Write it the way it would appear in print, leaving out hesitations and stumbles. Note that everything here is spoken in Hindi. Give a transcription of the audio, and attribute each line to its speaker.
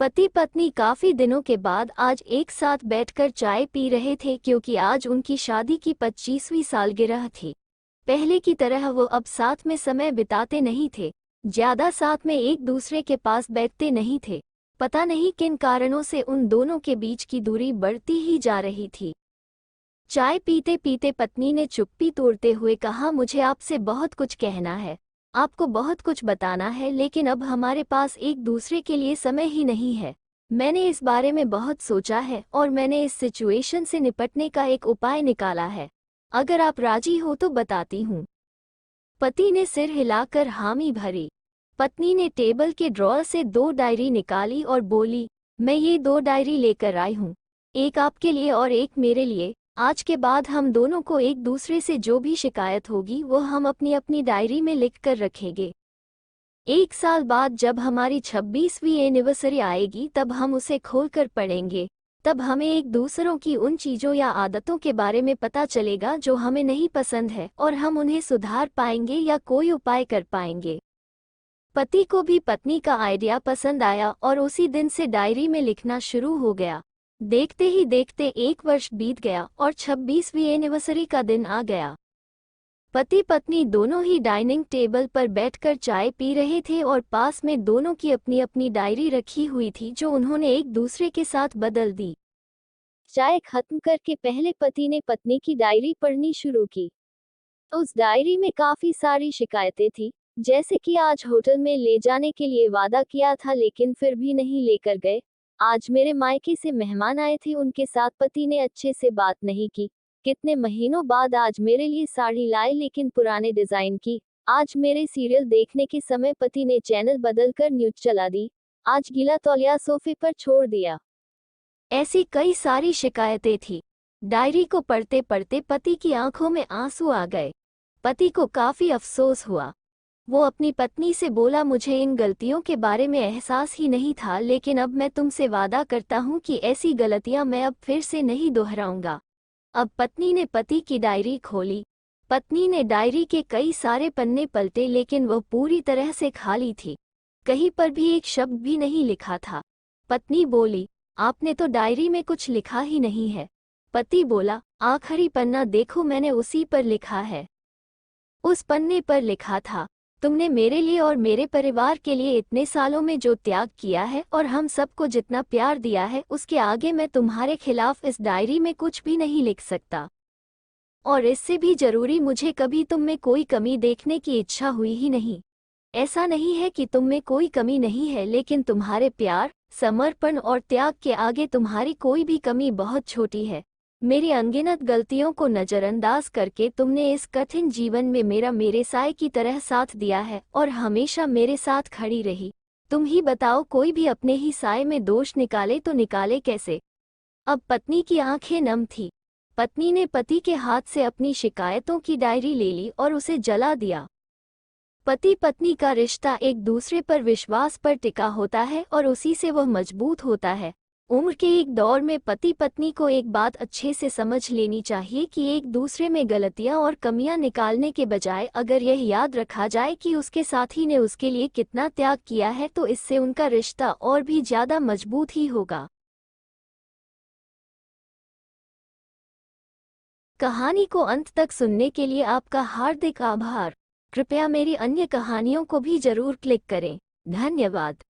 Speaker 1: पति पत्नी काफी दिनों के बाद आज एक साथ बैठकर चाय पी रहे थे क्योंकि आज उनकी शादी की 25वीं सालगिरह थी। पहले की तरह वो अब साथ में समय बिताते नहीं थे, ज्यादा साथ में एक दूसरे के पास बैठते नहीं थे। पता नहीं किन कारणों से उन दोनों के बीच की दूरी बढ़ती ही जा रही थी। चाय पीते पीते पत्नी ने चुप्पी तोड़ते हुए कहा, मुझे आपसे बहुत कुछ कहना है, आपको बहुत कुछ बताना है, लेकिन अब हमारे पास एक दूसरे के लिए समय ही नहीं है। मैंने इस बारे में बहुत सोचा है और मैंने इस सिचुएशन से निपटने का एक उपाय निकाला है। अगर आप राजी हो तो बताती हूँ। पति ने सिर हिलाकर हामी भरी। पत्नी ने टेबल के ड्रॉअर से 2 डायरी निकाली और बोली, मैं ये 2 डायरी लेकर आई हूँ, एक आपके लिए और एक मेरे लिए। आज के बाद हम दोनों को एक दूसरे से जो भी शिकायत होगी वो हम अपनी अपनी डायरी में लिख कर रखेंगे। 1 साल बाद जब हमारी 26वीं एनिवर्सरी आएगी तब हम उसे खोलकर पढ़ेंगे। तब हमें एक दूसरों की उन चीज़ों या आदतों के बारे में पता चलेगा जो हमें नहीं पसंद है और हम उन्हें सुधार पाएंगे या कोई उपाय कर पाएंगे। पति को भी पत्नी का आइडिया पसंद आया और उसी दिन से डायरी में लिखना शुरू हो गया। देखते ही देखते 1 वर्ष बीत गया और 26वीं एनिवर्सरी का दिन आ गया। पति पत्नी दोनों ही डाइनिंग टेबल पर बैठकर चाय पी रहे थे और पास में दोनों की अपनी अपनी डायरी रखी हुई थी जो उन्होंने एक दूसरे के साथ बदल दी। चाय खत्म करके पहले पति ने पत्नी की डायरी पढ़नी शुरू की। उस डायरी में काफी सारी शिकायतें थी, जैसे कि आज होटल में ले जाने के लिए वादा किया था लेकिन फिर भी नहीं लेकर गए। आज मेरे मायके से मेहमान आए थे, उनके साथ पति ने अच्छे से बात नहीं की। कितने महीनों बाद आज मेरे लिए साड़ी लाए लेकिन पुराने डिजाइन की। आज मेरे सीरियल देखने के समय पति ने चैनल बदलकर न्यूज चला दी। आज गीला तौलिया सोफे पर छोड़ दिया। ऐसी कई सारी शिकायतें थी। डायरी को पढ़ते पढ़ते पति की आंखों में आंसू आ गए। पति को काफी अफसोस हुआ। वो अपनी पत्नी से बोला, मुझे इन गलतियों के बारे में एहसास ही नहीं था, लेकिन अब मैं तुमसे वादा करता हूँ कि ऐसी गलतियां मैं अब फिर से नहीं दोहराऊंगा। अब पत्नी ने पति की डायरी खोली। पत्नी ने डायरी के कई सारे पन्ने पलटे लेकिन वह पूरी तरह से खाली थी। कहीं पर भी एक शब्द भी नहीं लिखा था। पत्नी बोली, आपने तो डायरी में कुछ लिखा ही नहीं है। पति बोला, आखिरी पन्ना देखो, मैंने उसी पर लिखा है। उस पन्ने पर लिखा था, तुमने मेरे लिए और मेरे परिवार के लिए इतने सालों में जो त्याग किया है और हम सबको जितना प्यार दिया है, उसके आगे मैं तुम्हारे खिलाफ इस डायरी में कुछ भी नहीं लिख सकता। और इससे भी जरूरी, मुझे कभी तुम में कोई कमी देखने की इच्छा हुई ही नहीं। ऐसा नहीं है कि तुम में कोई कमी नहीं है, लेकिन तुम्हारे प्यार, समर्पण और त्याग के आगे तुम्हारी कोई भी कमी बहुत छोटी है। मेरी अनगिनत गलतियों को नज़रअंदाज करके तुमने इस कठिन जीवन में मेरे साए की तरह साथ दिया है और हमेशा मेरे साथ खड़ी रही। तुम ही बताओ, कोई भी अपने ही साए में दोष निकाले तो निकाले कैसे। अब पत्नी की आंखें नम थी। पत्नी ने पति के हाथ से अपनी शिकायतों की डायरी ले ली और उसे जला दिया। पति पत्नी का रिश्ता एक दूसरे पर विश्वास पर टिका होता है और उसी से वह मजबूत होता है। उम्र के एक दौर में पति पत्नी को एक बात अच्छे से समझ लेनी चाहिए कि एक दूसरे में गलतियां और कमियां निकालने के बजाय अगर यह याद रखा जाए कि उसके साथी ने उसके लिए कितना त्याग किया है तो इससे उनका रिश्ता और भी ज्यादा मजबूत ही होगा। कहानी को अंत तक सुनने के लिए आपका हार्दिक आभार। कृपया मेरी अन्य कहानियों को भी जरूर क्लिक करें। धन्यवाद।